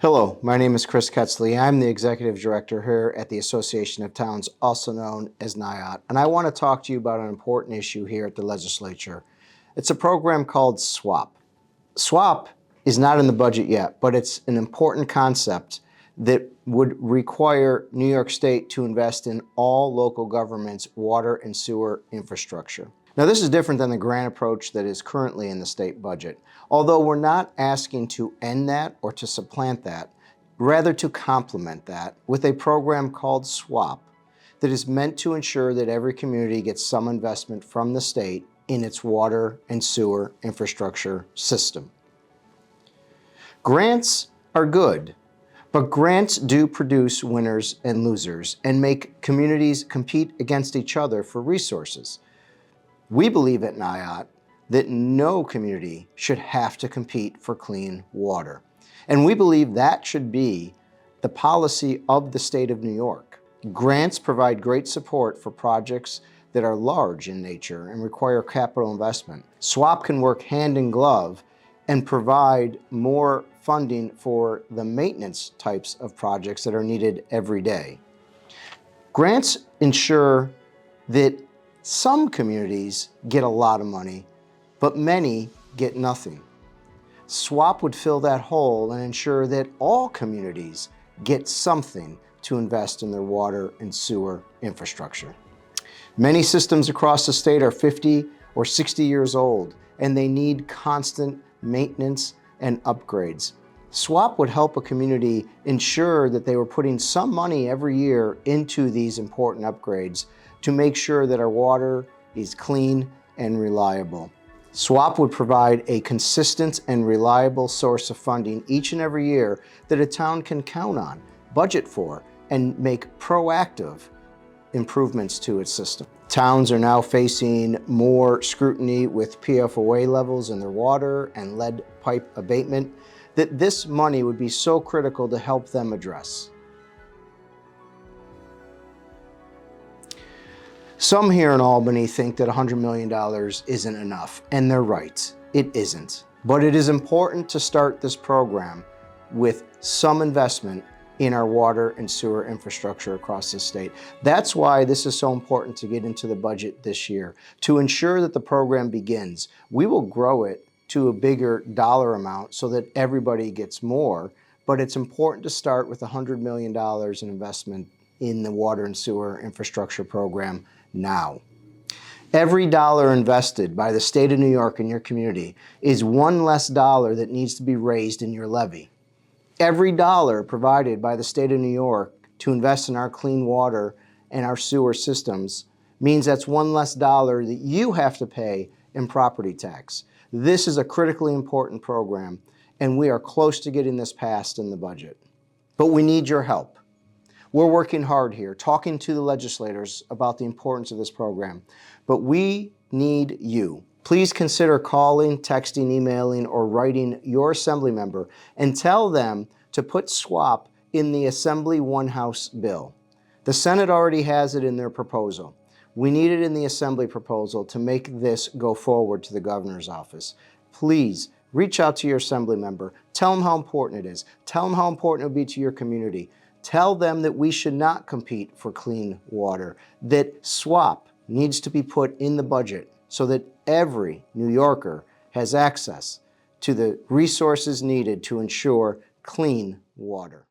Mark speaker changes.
Speaker 1: Hello, my name is Chris Ketzley. I'm the Executive Director here at the Association of Towns, also known as NYAOT, and I want to talk to you about an important issue here at the legislature. It's a program called SWAP. SWAP is not in the budget yet, but it's an important concept that would require New York State to invest in all local governments' water and sewer infrastructure. Now, this is different than the grant approach that is currently in the state budget, although we're not asking to end that or to supplant that, rather to complement that with a program called SWAP that is meant to ensure that every community gets some investment from the state in its water and sewer infrastructure system. Grants are good, but grants do produce winners and losers and make communities compete against each other for resources. We believe at NYAOT that no community should have to compete for clean water. And we believe that should be the policy of the state of New York. Grants provide great support for projects that are large in nature and require capital investment. SWAP can work hand in glove and provide more funding for the maintenance types of projects that are needed every day. Grants ensure that some communities get a lot of money, but many get nothing. SWAP would fill that hole and ensure that all communities get something to invest in their water and sewer infrastructure. Many systems across the state are 50 or 60 years old, and they need constant maintenance and upgrades. SWAP would help a community ensure that they were putting some money every year into these important upgrades to make sure that our water is clean and reliable. SWAP would provide a consistent and reliable source of funding each and every year that a town can count on, budget for, and make proactive improvements to its system. Towns are now facing more scrutiny with PFOA levels in their water and lead pipe abatement that this money would be so critical to help them address. Some here in Albany think that $100 million isn't enough, and they're right, it isn't. But it is important to start this program with some investment in our water and sewer infrastructure across the state. That's why this is so important to get into the budget this year, to ensure that the program begins. We will grow it to a bigger dollar amount so that everybody gets more, but it's important to start with $100 million in investment in the water and sewer infrastructure program now. Every dollar invested by the state of New York in your community is one less dollar that needs to be raised in your levy. Every dollar provided by the state of New York to invest in our clean water and our sewer systems means that's one less dollar that you have to pay in property tax. This is a critically important program, and we are close to getting this passed in the budget. But we need your help. We're working hard here, talking to the legislators about the importance of this program, but we need you. Please consider calling, texting, emailing, or writing your assembly member and tell them to put SWAP in the Assembly One House bill. The Senate already has it in their proposal. We need it in the Assembly proposal to make this go forward to the governor's office. Please reach out to your assembly member. Tell them how important it is. Tell them how important it will be to your community. Tell them that we should not compete for clean water, that SWAP needs to be put in the budget so that every New Yorker has access to the resources needed to ensure clean water.